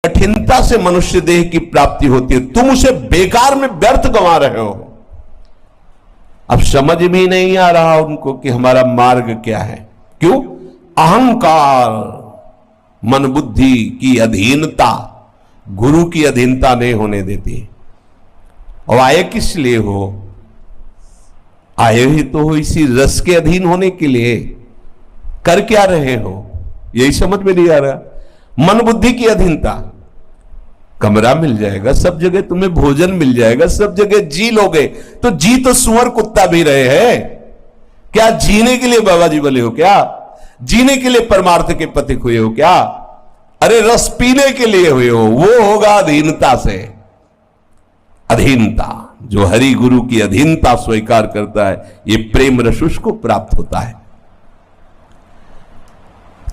कठिनता से मनुष्य देह की प्राप्ति होती है, तुम उसे बेकार में व्यर्थ गंवा रहे हो। अब समझ भी नहीं आ रहा उनको कि हमारा मार्ग क्या है। क्यों? अहंकार, मन बुद्धि की अधीनता गुरु की अधीनता नहीं होने देती। और आए किस लिए हो? आए ही तो हो इसी रस के अधीन होने के लिए। कर क्या रहे हो यही समझ में नहीं आ रहा। मन बुद्धि की अधीनता, कमरा मिल जाएगा सब जगह, तुम्हें भोजन मिल जाएगा सब जगह, जी लोगे तो जी तो सुअर कुत्ता भी रहे हैं। क्या जीने के लिए बाबा जी बोले हो? क्या जीने के लिए परमार्थ के पथिक हुए हो? क्या अरे रस पीने के लिए हुए हो? वो होगा अधीनता से। अधीनता, जो हरि गुरु की अधीनता स्वीकार करता है, ये प्रेम रस उसको प्राप्त होता है।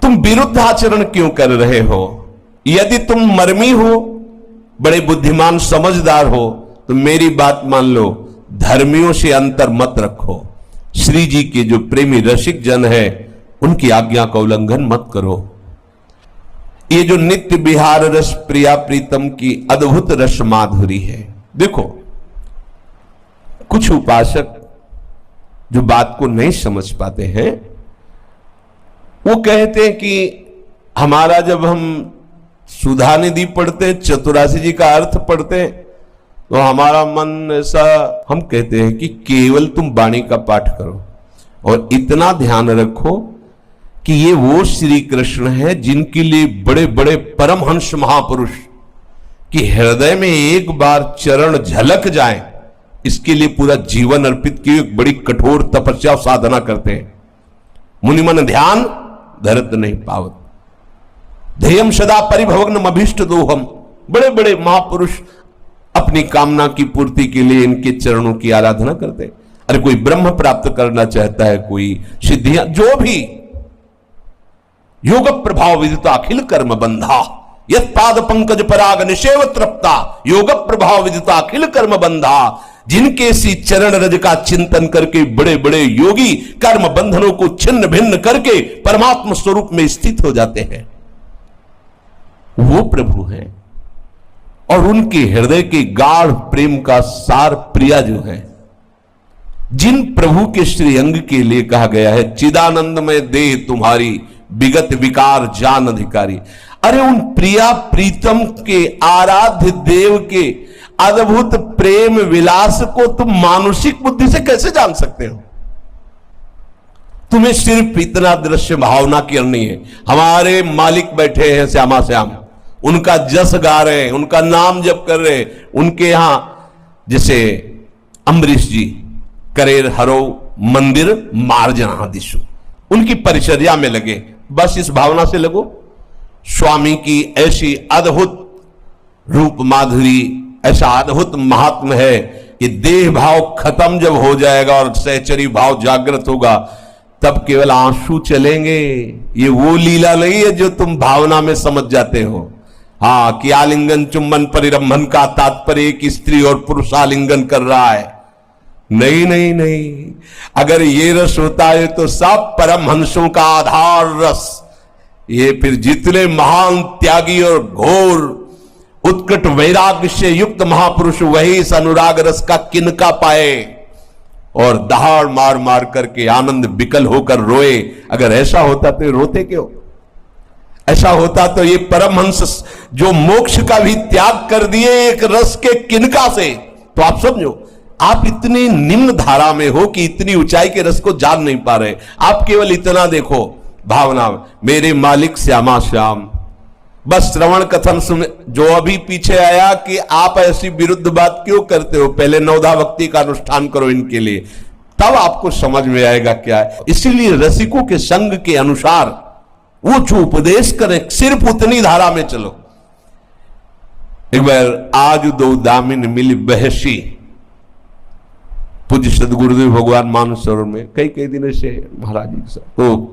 तुम विरुद्ध आचरण क्यों कर रहे हो? यदि तुम मर्मी हो, बड़े बुद्धिमान समझदार हो, तो मेरी बात मान लो, धर्मियों से अंतर मत रखो। श्री जी के जो प्रेमी रसिक जन है उनकी आज्ञा का उल्लंघन मत करो। ये जो नित्य विहार रस प्रिया प्रीतम की अद्भुत रस माधुरी है। देखो, कुछ उपासक जो बात को नहीं समझ पाते हैं, वो कहते हैं कि हमारा जब हम सुधा निधि पढ़ते, चतुरासी जी का अर्थ पढ़ते, तो हमारा मन ऐसा, हम कहते हैं कि केवल तुम वाणी का पाठ करो और इतना ध्यान रखो कि ये वो श्री कृष्ण है जिनके लिए बड़े बड़े परमहंस महापुरुष की हृदय में एक बार चरण झलक जाए, इसके लिए पूरा जीवन अर्पित किए, एक बड़ी कठोर तपस्या साधना करते हैं। मुनिमन ध्यान धरत नहीं पावत, ध्येयम सदा परिभवग्नम अभीष्ट दोहम। बड़े बड़े महापुरुष अपनी कामना की पूर्ति के लिए इनके चरणों की आराधना करते हैं। अरे कोई ब्रह्म प्राप्त करना चाहता है, कोई सिद्धियां, जो भी, योग प्रभाव विदिता अखिल कर्म बंधा, यत पाद पंकज पराग निषेव तृप्ता, योग प्रभाव विदिता अखिल कर्म बंधा। जिनके सी चरण रज का चिंतन करके बड़े बड़े योगी कर्म बंधनों को छिन्न भिन्न करके परमात्मा स्वरूप में स्थित हो जाते हैं, वो प्रभु हैं। और उनके हृदय के गाढ़ प्रेम का सार प्रिया जो है, जिन प्रभु के श्री अंग के लिए कहा गया है, चिदानंद में देह तुम्हारी विगत विकार जान अधिकारी। अरे उन प्रिया प्रीतम के आराध्य देव के अद्भुत प्रेम विलास को तुम मानुषिक बुद्धि से कैसे जान सकते हो? तुम्हें सिर्फ इतना दृश्य भावना करनी है। हमारे मालिक बैठे हैं श्यामा श्याम, उनका जस गा रहे हैं, उनका नाम जप कर रहे हैं। उनके यहां जैसे अम्बरीश जी करेर हरो मंदिर मार्जना दिशु, उनकी परिचर्या में लगे, बस इस भावना से लगो। स्वामी की ऐसी अद्भुत रूप माधुरी, ऐसा अद्भुत महात्म है कि देह भाव खत्म जब हो जाएगा और सहचरी भाव जागृत होगा, तब केवल आंसू चलेंगे। ये वो लीला नहीं है जो तुम भावना में समझ जाते हो। हाँ, कि आलिंगन चुम्बन परिरंभन का तात्पर्य एक स्त्री और पुरुष आलिंगन कर रहा है, नहीं नहीं नहीं। अगर ये रस होता है तो सब परमहंसों का आधार रस, ये फिर जितने महान त्यागी और घोर उत्कट वैराग्य से युक्त महापुरुष वही इस अनुराग रस का किनका पाए और दहाड़ मार मार करके आनंद विकल होकर रोए। अगर ऐसा होता तो रोते क्यों? ऐसा होता तो ये परमहंस जो मोक्ष का भी त्याग कर दिए एक रस के किनका से, तो आप समझो आप इतनी निम्न धारा में हो कि इतनी ऊंचाई के रस को जान नहीं पा रहे। आप केवल इतना देखो भावना में, मेरे मालिक श्यामा श्याम। बस श्रवण कथन सुन, जो अभी पीछे आया कि आप ऐसी विरुद्ध बात क्यों करते हो, पहले नवधा भक्ति का अनुष्ठान करो इनके लिए, तब आपको समझ में आएगा क्या है। इसीलिए रसिकों के संग के अनुसार वो जो उपदेश करें, सिर्फ उतनी धारा में चलो। एक बार आज दो दामिन मिल बहसी, पूज्य सदगुरुदेव भगवान मानसरोवर में कई दिन से महाराज जी के साथ, तो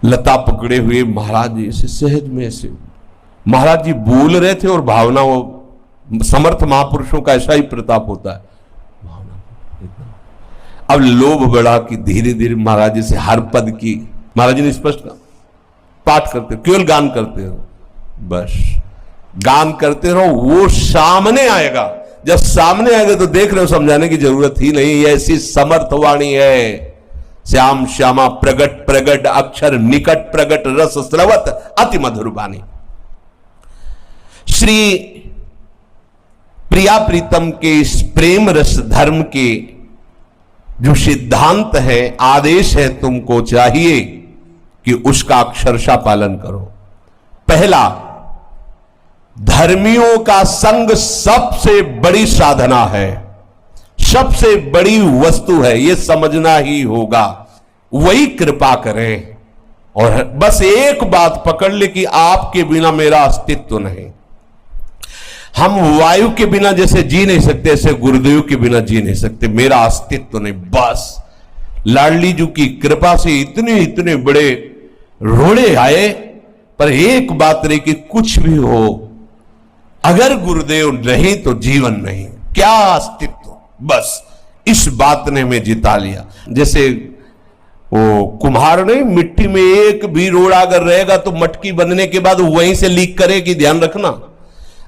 लता पकड़े हुए महाराज जी से सहज में ऐसे महाराज जी बोल रहे थे, और भावना, वो समर्थ महापुरुषों का ऐसा ही प्रताप होता है, अब लोभ बढ़ा कि धीरे धीरे महाराज जी से हर पद की, महाराज जी ने स्पष्ट पाठ करते, केवल गान करते हो, बस गान करते रहो, वो सामने आएगा। जब सामने आएगा तो देख रहे हो, समझाने की जरूरत ही नहीं। ये ऐसी समर्थ वाणी है। श्याम श्यामा प्रगट प्रगट अक्षर निकट प्रगट रस स्रवत अति मधुर वाणी। श्री प्रिया प्रीतम के इस प्रेम रस धर्म के जो सिद्धांत है, आदेश है, तुमको चाहिए कि उसका अक्षरशः पालन करो। पहला, धर्मियों का संग सबसे बड़ी साधना है, सबसे बड़ी वस्तु है, यह समझना ही होगा। वही कृपा करें। और बस एक बात पकड़ ले कि आपके बिना मेरा अस्तित्व नहीं। हम वायु के बिना जैसे जी नहीं सकते, ऐसे गुरुदेव के बिना जी नहीं सकते। मेरा अस्तित्व नहीं। बस लाडली जी की कृपा से इतने इतने बड़े रोड़े आए, पर एक बात रही कि कुछ भी हो, अगर गुरुदेव नहीं तो जीवन नहीं, क्या अस्तित्व। बस इस बात ने हमें जिता लिया। जैसे वो कुम्हार ने मिट्टी में एक भी रोड़ा अगर रहेगा तो मटकी बनने के बाद वहीं से लीक करेगी, ध्यान रखना।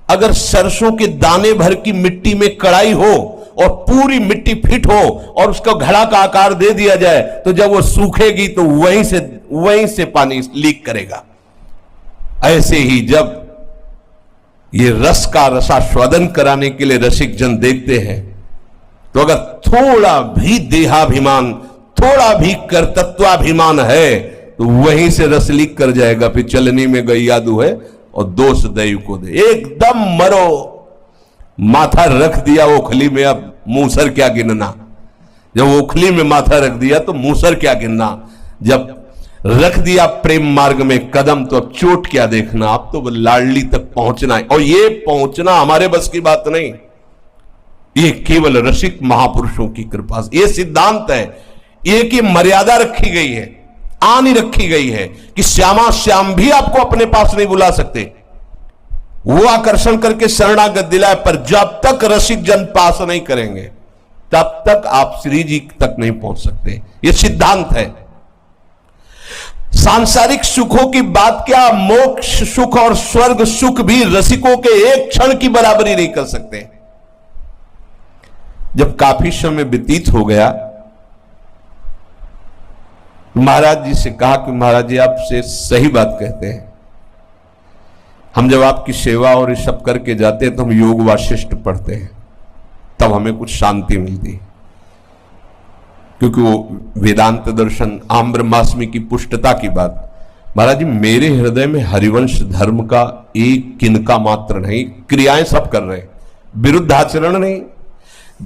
अगर सरसों के दाने भर की मिट्टी में कड़ाई हो और पूरी मिट्टी फिट हो और उसका घड़ा का आकार दे दिया जाए, तो जब वो सूखेगी तो वहीं से पानी लीक करेगा। ऐसे ही जब ये रस का रसास्वादन कराने के लिए रसिक जन देखते हैं, तो अगर थोड़ा भी देहाभिमान, थोड़ा भी कर्तत्वाभिमान है, तो वहीं से रस लीक कर जाएगा। फिर चलनी में गैया दुहे और दोष दैव को दे, एकदम मरो। माथा रख दिया ओखली में, अब मूसर क्या गिनना। जब ओखली में माथा रख दिया तो मूसर क्या गिनना। जब रख दिया प्रेम मार्ग में कदम, तो अब चोट क्या देखना। अब तो लाडली तक पहुंचना है, और ये पहुंचना हमारे बस की बात नहीं, ये केवल रसिक महापुरुषों की कृपा से। ये सिद्धांत है, ये की मर्यादा रखी गई है, आनी रखी गई है कि श्यामा श्याम भी आपको अपने पास नहीं बुला सकते। वो आकर्षण करके शरणागत दिलाए, पर जब तक रसिक जन पास नहीं करेंगे तब तक आप श्री जी तक नहीं पहुंच सकते। ये सिद्धांत है। सांसारिक सुखों की बात क्या, मोक्ष सुख और स्वर्ग सुख भी रसिकों के एक क्षण की बराबरी नहीं कर सकते। जब काफी समय व्यतीत हो गया, महाराज जी से कहा कि महाराज जी आपसे सही बात कहते हैं। हम जब आपकी सेवा और ये सब करके जाते हैं तो हम योग वाशिष्ठ पढ़ते हैं, तब हमें कुछ शांति मिलती है। क्योंकि वो वेदांत दर्शन आम ब्रह्मास्मि की पुष्टता की बात। महाराज जी मेरे हृदय में हरिवंश धर्म का एक किनका मात्र नहीं, क्रियाएं सब कर रहे हैं, विरुद्ध आचरण नहीं।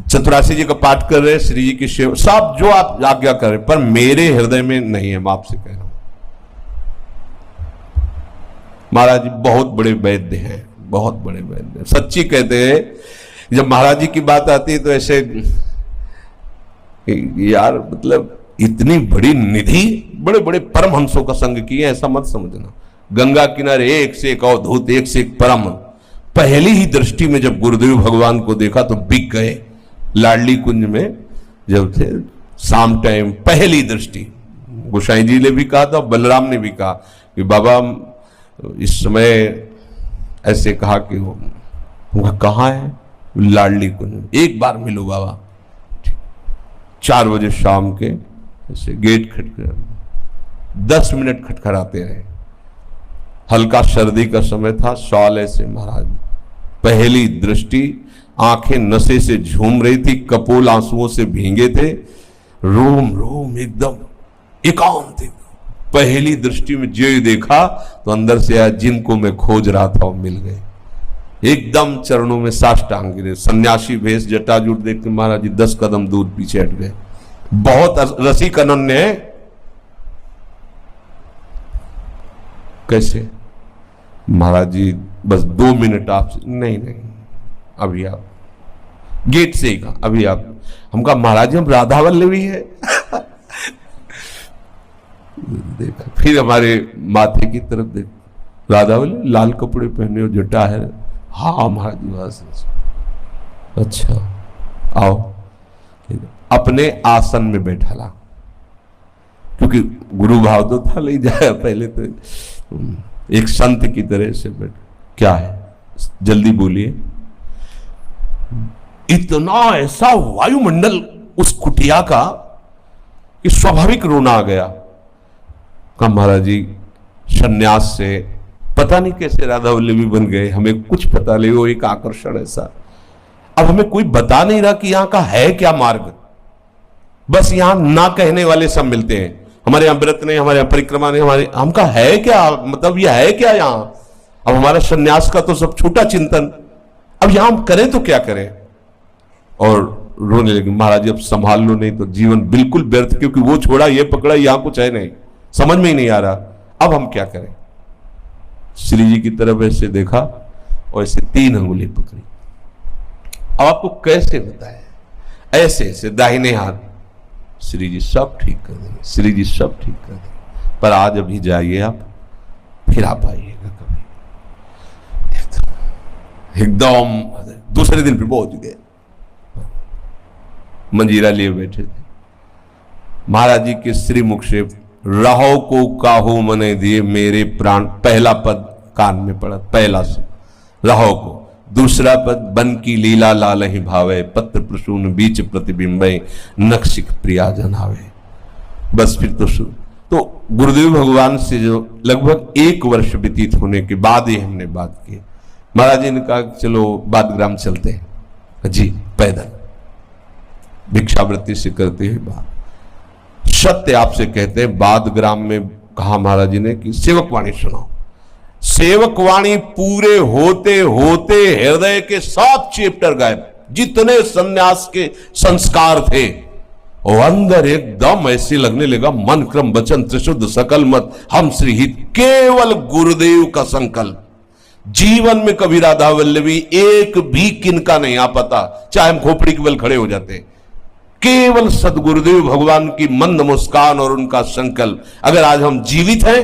चतुरासी जी का पाठ कर रहे, श्री जी की सेवा, सब जो आप आज्ञा कर रहे, पर मेरे हृदय में नहीं है। मैं आपसे कह रहा हूं महाराज जी बहुत बड़े वैद्य हैं, बहुत बड़े वैद्य। सच्ची कहते हैं। जब महाराज जी की बात आती है तो ऐसे यार, मतलब इतनी बड़ी निधि, बड़े बड़े परमहंसों का संग किए, ऐसा मत समझना। गंगा किनारे एक से एक अवधूत, एक से एक परम। पहली ही दृष्टि में जब गुरुदेव भगवान को देखा तो बिक गए। लाडली कुंज में जब थे, शाम टाइम पहली दृष्टि, गोसाई जी ने भी कहा था, बलराम ने भी कहा कि बाबा इस समय ऐसे कहा कि वो कहाँ है, लाडली कुंज, एक बार मिलो बाबा। 4 बजे शाम के ऐसे गेट खटखड़ा, 10 मिनट खटखड़ाते रहे। हल्का सर्दी का समय था, शॉल ऐसे महाराज, पहली दृष्टि, आंखें नशे से झूम रही थी, कपोल आंसुओं से भींगे थे, रोम रोम एकदम एकांत। पहली दृष्टि में जो देखा तो अंदर से आया, जिनको मैं खोज रहा था वो मिल गए। एकदम चरणों में साष्टांग गिरे, सन्यासी भेष, जटाजूट देख के महाराज जी 10 कदम दूर पीछे हट गए। बहुत रसिक अनन्य है। कैसे महाराज जी बस 2 मिनट आपसे, नहीं अभी आप गेट से ही कहा, अभी आप। हम कहा महाराज जी हम राधा वल्लभी है। देखा, फिर हमारे माथे की तरफ देख, राधा वल्लभी, लाल कपड़े पहने हो, जटा है। हाँ महाराज जी बस, अच्छा आओ। अपने आसन में बैठा ला, क्योंकि गुरु भाव तो था, ले जाए पहले तो एक संत की तरह से बैठ, क्या है जल्दी बोलिए। इतना ऐसा वायुमंडल उस कुटिया का कि स्वाभाविक रोना आ गया। कहा महाराज जी सन्यास से पता नहीं कैसे राधा वल्लभी बन गए, हमें कुछ पता नहीं, वो एक आकर्षण ऐसा। अब हमें कोई बता नहीं रहा कि यहां का है क्या मार्ग, बस यहां ना कहने वाले सब मिलते हैं। हमारे यहां व्रत नहीं, हमारे यहां परिक्रमा नहीं, हमारे हमका है क्या, मतलब ये है क्या यहां। अब हमारा सन्यास का तो सब छूटा चिंतन, अब यहां हम करें तो क्या करें। और रोने लगे, महाराज अब संभाल लो नहीं तो जीवन बिल्कुल व्यर्थ, क्योंकि वो छोड़ा ये पकड़ा, यहां कुछ है नहीं, समझ में ही नहीं आ रहा, अब हम क्या करें। श्री जी की तरफ ऐसे देखा और ऐसे 3 अंगुली पकड़ी। अब आपको कैसे बताएं, ऐसे ऐसे दाहिने हाथ, श्री जी सब ठीक कर देंगे, श्री जी सब ठीक कर देंगे, पर आज अभी जाइए आप, फिर आप आइएगा कभी। एकदम दूसरे दिन फिर पहुंच गए, मंजीरा लिए बैठे थे। महाराज जी के श्रीमुख से रहो को काहो मने दिए मेरे प्राण, पहला पद कान में पड़ा, पहला से रहो को। दूसरा पद बन की लीला लाल ही भावे, पत्र प्रसून बीच प्रतिबिंबे, नक्शिक प्रिया जनावे। बस फिर तो शुरू। तो गुरुदेव भगवान से जो लगभग 1 वर्ष व्यतीत होने के बाद ही हमने बात की। महाराज जी ने कहा चलो बादग्राम चलते हैं जी, पैदल भिक्षावृत्ति से करते हैं बात। सत्य आपसे कहते हैं, बादग्राम में कहा महाराज जी ने कि सेवकवाणी सुनाओ। सेवकवाणी पूरे होते होते हृदय के 7 चैप्टर गायब, जितने सन्यास के संस्कार थे और अंदर एकदम ऐसे लगने लगा, मन क्रम वचन त्रिशुद्ध सकल मत हम श्रीहित, केवल गुरुदेव का संकल्प। जीवन में कभी राधा वल्लभी एक भी किनका नहीं आ पाता, चाहे हम खोपड़ी के बल खड़े हो जाते, केवल सदगुरुदेव भगवान की मंद मुस्कान और उनका संकल्प। अगर आज हम जीवित हैं,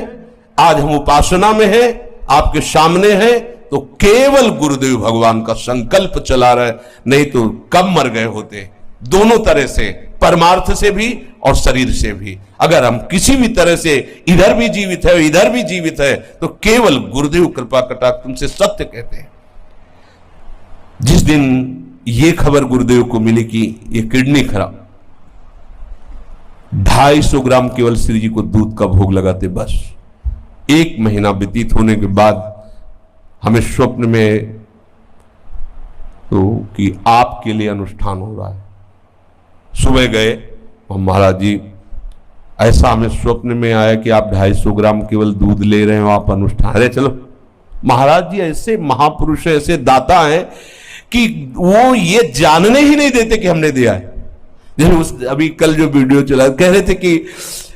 आज हम उपासना में हैं, आपके सामने हैं, तो केवल गुरुदेव भगवान का संकल्प चला रहे, नहीं तो कब मर गए होते। दोनों तरह से, परमार्थ से भी और शरीर से भी। अगर हम किसी भी तरह से इधर भी जीवित है इधर भी जीवित है, तो केवल गुरुदेव कृपा कटाक्ष तुमसे सत्य कहते हैं। जिस दिन ये खबर गुरुदेव को मिली कि ये किडनी खराब, 250 ग्राम केवल श्री जी को दूध का भोग लगाते, बस 1 महीना व्यतीत होने के बाद हमें स्वप्न में तो कि आपके लिए अनुष्ठान हो रहा है। सुबह गए और महाराज जी ऐसा हमें स्वप्न में आया कि आप 250 ग्राम केवल दूध ले रहे हो, आप अनुष्ठान। अरे चलो, महाराज जी ऐसे महापुरुष ऐसे दाता हैं कि वो ये जानने ही नहीं देते कि हमने दिया है। जैसे अभी कल जो वीडियो चला, कह रहे थे कि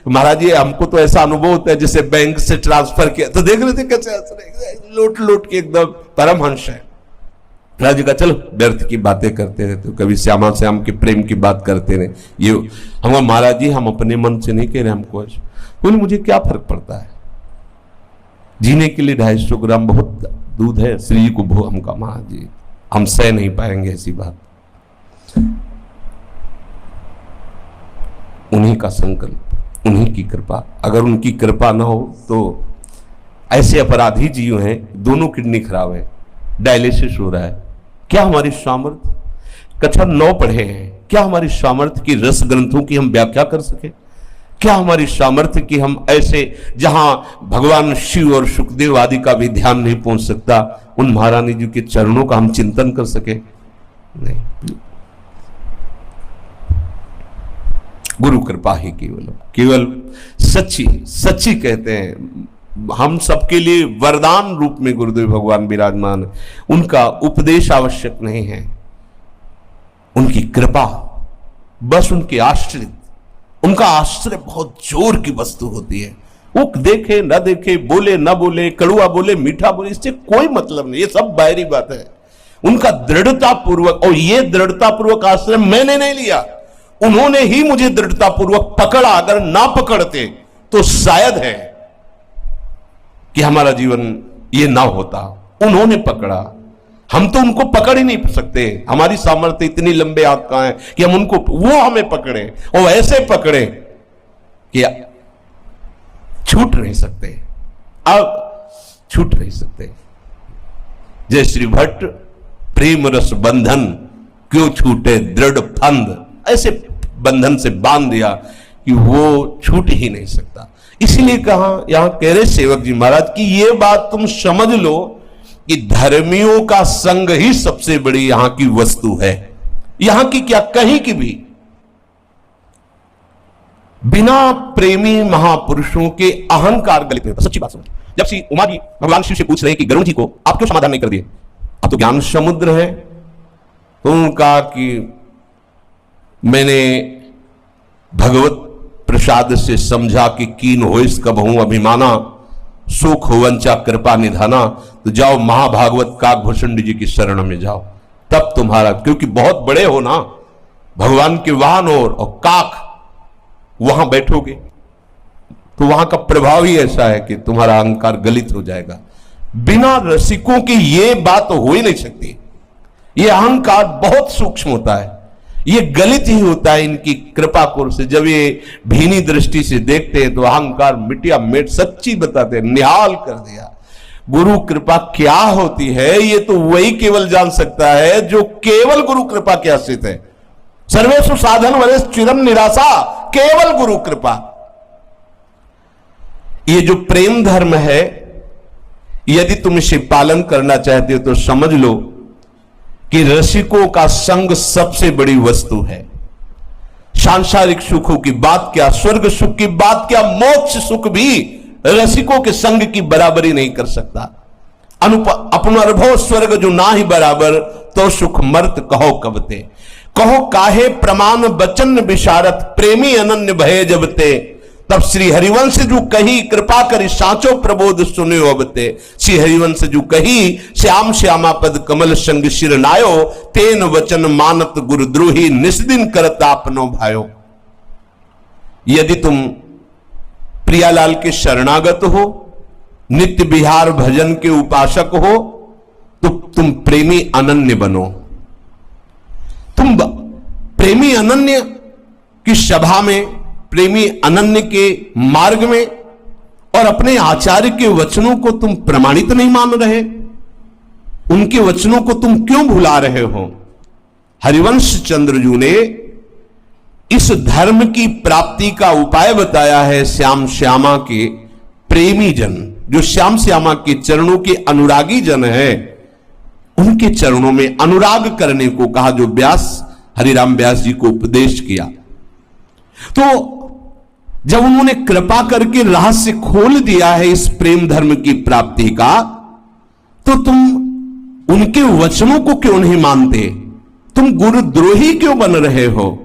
महाराज जी हमको तो ऐसा अनुभव होता है जैसे बैंक से ट्रांसफर किया, तो देख रहे थे कैसे लोट लोट के एकदम परमहंस है। महाराज जी का चलो व्यर्थ की बातें करते रहे, तो कभी श्यामा श्याम के प्रेम की बात करते रहे। ये हम महाराज जी हम अपने मन से नहीं कह रहे, हमको बोले मुझे क्या फर्क पड़ता है, जीने के लिए 250 ग्राम बहुत दूध है, श्री जी को भो हमका महाराज जी हम सह नहीं पाएंगे ऐसी बात। उन्हीं का संकल्प, उन्हीं की कृपा। अगर उनकी कृपा ना हो तो ऐसे अपराधी जीव हैं, दोनों किडनी खराब है, डायलिसिस हो रहा है। क्या हमारी सामर्थ्य, कक्षा 9 पढ़े हैं, क्या हमारी सामर्थ्य की रस ग्रंथों की हम व्याख्या कर सके? क्या हमारी सामर्थ्य की हम ऐसे जहां भगवान शिव और सुखदेव आदि का भी ध्यान नहीं पहुंच सकता, उन महारानी जी के चरणों का हम चिंतन कर सके? नहीं। गुरु कृपा ही केवल सच्ची सच्ची कहते हैं। हम सबके लिए वरदान रूप में गुरुदेव भगवान विराजमान है। उनका उपदेश आवश्यक नहीं है, उनकी कृपा, बस उनके आश्रित। उनका आश्रय बहुत जोर की वस्तु होती है। वो देखे न देखे, बोले न बोले, कड़ुआ बोले मीठा बोले, इससे कोई मतलब नहीं, ये सब बाहरी बात है। उनका दृढ़ता पूर्वक, और ये दृढ़ता पूर्वक आश्रय मैंने नहीं लिया, उन्होंने ही मुझे दृढ़ता पूर्वक पकड़ा। अगर ना पकड़ते तो शायद है कि हमारा जीवन ये ना होता। उन्होंने पकड़ा, हम तो उनको पकड़ ही नहीं सकते। हमारी सामर्थ्य इतनी लंबे हाथ कहां है कि हम उनको, वो हमें पकड़े और ऐसे पकड़े कि छूट नहीं सकते। अब छूट नहीं सकते। जय श्री भट्ट, प्रेम रस बंधन क्यों छूटे दृढ़ फंद, ऐसे बंधन से बांध दिया कि वो छूट ही नहीं सकता। इसीलिए कहा, यहां कह रहे सेवक जी महाराज की ये बात तुम समझ लो कि धर्मियों का संग ही सबसे बड़ी यहां की वस्तु है। यहां की क्या, कहीं की भी बिना प्रेमी महापुरुषों के अहंकार गलित नहीं होता। सच्ची बात समझ। जब श्री उमा जी भगवान शिव से पूछ रहे हैं कि गरुड़ जी को आप क्यों समाधान नहीं कर दिए, आप तो ज्ञान समुद्र है, तो उन्होंने कहा कि मैंने भगवत प्रसाद से समझा कि कीन हो इस कब हूं अभिमाना, सुख वंचा कृपा निधाना, तो जाओ महाभागवत काकभूषण जी की शरण में जाओ, तब तुम्हारा, क्योंकि बहुत बड़े हो ना, भगवान के वाहन और काक वहां बैठोगे तो वहां का प्रभाव ही ऐसा है कि तुम्हारा अहंकार गलित हो जाएगा। बिना रसिकों की यह बात तो हो ही नहीं सकती। यह अहंकार बहुत सूक्ष्म होता है, ये गलित ही होता है इनकी कृपा कोर से। जब ये भीनी दृष्टि से देखते हैं तो अहंकार मिटिया मिट, सच्ची बताते हैं, निहाल कर दिया। गुरु कृपा क्या होती है ये तो वही केवल जान सकता है जो केवल गुरु कृपा के आश्रित है। सर्वेषु साधन वरेश चिरम निराशा, केवल गुरु कृपा। ये जो प्रेम धर्म है, यदि तुम इसे पालन करना चाहते हो तो समझ लो कि रसिकों का संग सबसे बड़ी वस्तु है। सांसारिक सुखों की बात क्या, स्वर्ग सुख की बात क्या, मोक्ष सुख भी रसिकों के संग की बराबरी नहीं कर सकता। अपनर्भव स्वर्ग जो ना ही बराबर, तो सुख मर्त कहो कबते, कहो काहे प्रमाण बचन विशारत, प्रेमी अनन्य भय जबते। तब श्री हरिवंश जो कही कृपा करी सांचो प्रबोध सुन्यो अबते। श्री हरिवंश जो कही श्याम श्यामा पद कमल संग शिर नायो, तेन वचन मानत गुरुद्रोही निस्दिन करत आपनो भायो। यदि तुम प्रियालाल के शरणागत हो, नित्य विहार भजन के उपासक हो, तो तुम प्रेमी अनन्य बनो। तुम प्रेमी अनन्य की सभा में, प्रेमी अनन्य के मार्ग में, और अपने आचार्य के वचनों को तुम प्रमाणित नहीं मान रहे, उनके वचनों को तुम क्यों भुला रहे हो? हरिवंश चंद्रजू ने इस धर्म की प्राप्ति का उपाय बताया है श्याम श्यामा के प्रेमी जन, जो श्याम श्यामा के चरणों के अनुरागी जन है, उनके चरणों में अनुराग करने को कहा, जो व्यास हरिराम व्यास जी को उपदेश किया। तो जब उन्होंने कृपा करके रहस्य खोल दिया है इस प्रेम धर्म की प्राप्ति का, तो तुम उनके वचनों को क्यों नहीं मानते? तुम गुरुद्रोही क्यों बन रहे हो?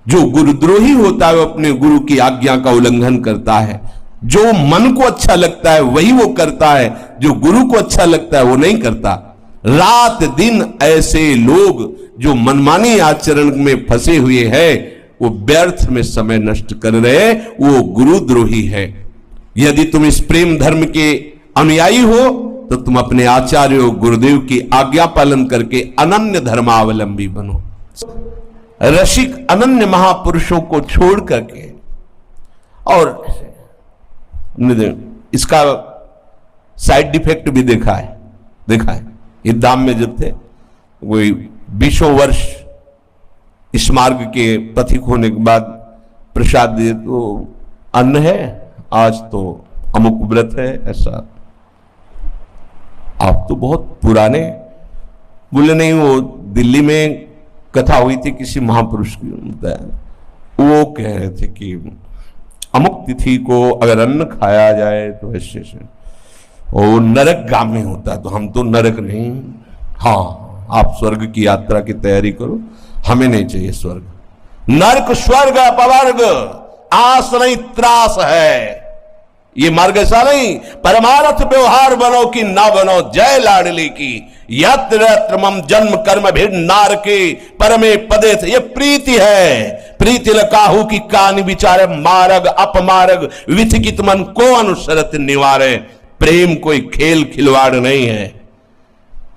जो गुरुद्रोही होता है वो अपने गुरु की आज्ञा का उल्लंघन करता है। जो मन को अच्छा लगता है वही वो करता है, जो गुरु को अच्छा लगता है वो नहीं करता। रात दिन ऐसे लोग जो मनमानी आचरण में फंसे हुए हैं, वो व्यर्थ में समय नष्ट कर रहे, वो गुरुद्रोही है। यदि तुम इस प्रेम धर्म के अनुयायी हो तो तुम अपने आचार्य गुरुदेव की आज्ञा पालन करके अनन्य धर्मावलंबी बनो। रसिक अनन्य महापुरुषों को छोड़ करके, और इसका साइड इफेक्ट भी देखा है। ये दाम में जब थे वही 20 वर्ष इस मार्ग के पथिक होने के बाद प्रसाद दिए, तो अन्न है, आज तो अमुक व्रत है, ऐसा। आप तो बहुत पुराने, बोले नहीं, वो दिल्ली में कथा हुई थी किसी महापुरुष की, वो कह रहे थे कि अमुक तिथि को अगर अन्न खाया जाए तो ऐसे से वो नरकगामी होता है, तो हम तो नरक नहीं। हाँ, आप स्वर्ग की यात्रा की तैयारी करो, हमें नहीं चाहिए स्वर्ग। नरक स्वर्ग अपवर्ग आस नहीं त्रास है, ये मार्ग ऐसा नहीं। परमार्थ व्यवहार बनो कि ना बनो, जय लाडली की। यत्र यत्र मम जन्म कर्म भिन्न नार के परमे पदे, ये प्रीति है। प्रीति लकाहू की कान विचारे, मार्ग अपमार्ग विथिकित मन को अनुसरत निवारे। प्रेम कोई खेल खिलवाड़ नहीं है,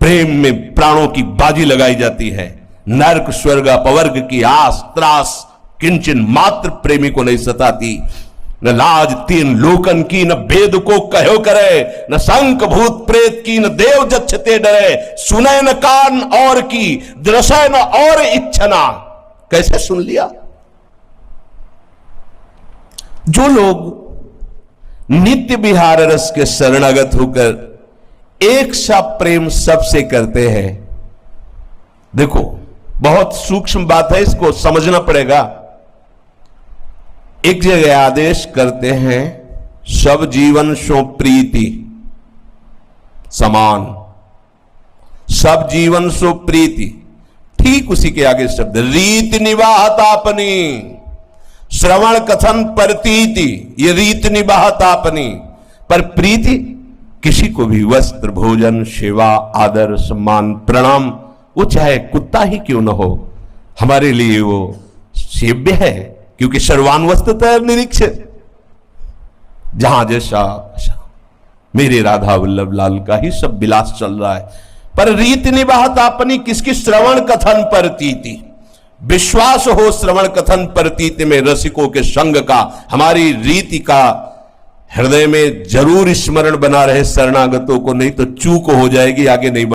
प्रेम में प्राणों की बाजी लगाई जाती है। नरक स्वर्ग अपवर्ग की आस त्रास किंचन मात्र प्रेमी को नहीं सताती। न लाज तीन लोकन की, न वेद को कहो करे, न शंख भूत प्रेत की, न देव जच्छते डरे, सुने न कान और की, दृश्य न और इच्छना। कैसे सुन लिया? जो लोग नित्य विहार रस के शरणागत होकर एक सा प्रेम सबसे करते हैं, देखो बहुत सूक्ष्म बात है, इसको समझना पड़ेगा। एक जगह आदेश करते हैं, सब जीवन सो प्रीति समान, सब जीवन सो प्रीति। ठीक उसी के आगे शब्द रीति निवाहता अपनी, श्रवण कथन परतीति, ये रीत निवाहता अपनी। पर प्रीति किसी को भी वस्त्र भोजन सेवा आदर सम्मान प्रणाम, वो चाहे कुत्ता ही क्यों न हो, हमारे लिए वो सेव्य है, क्योंकि सर्वान वस्तुतः निरीक्षित। जहां जैसा मेरे राधा वल्लभ लाल का ही सब विलास चल रहा है। पर रीति निवाहता अपनी किसकी? श्रवण कथन परतीति। विश्वास हो श्रवण कथन परतीति में रसिकों के संग का, हमारी रीति का हृदय में जरूर स्मरण बना रहे शरणागतों को, नहीं तो चूक हो जाएगी, आगे नहीं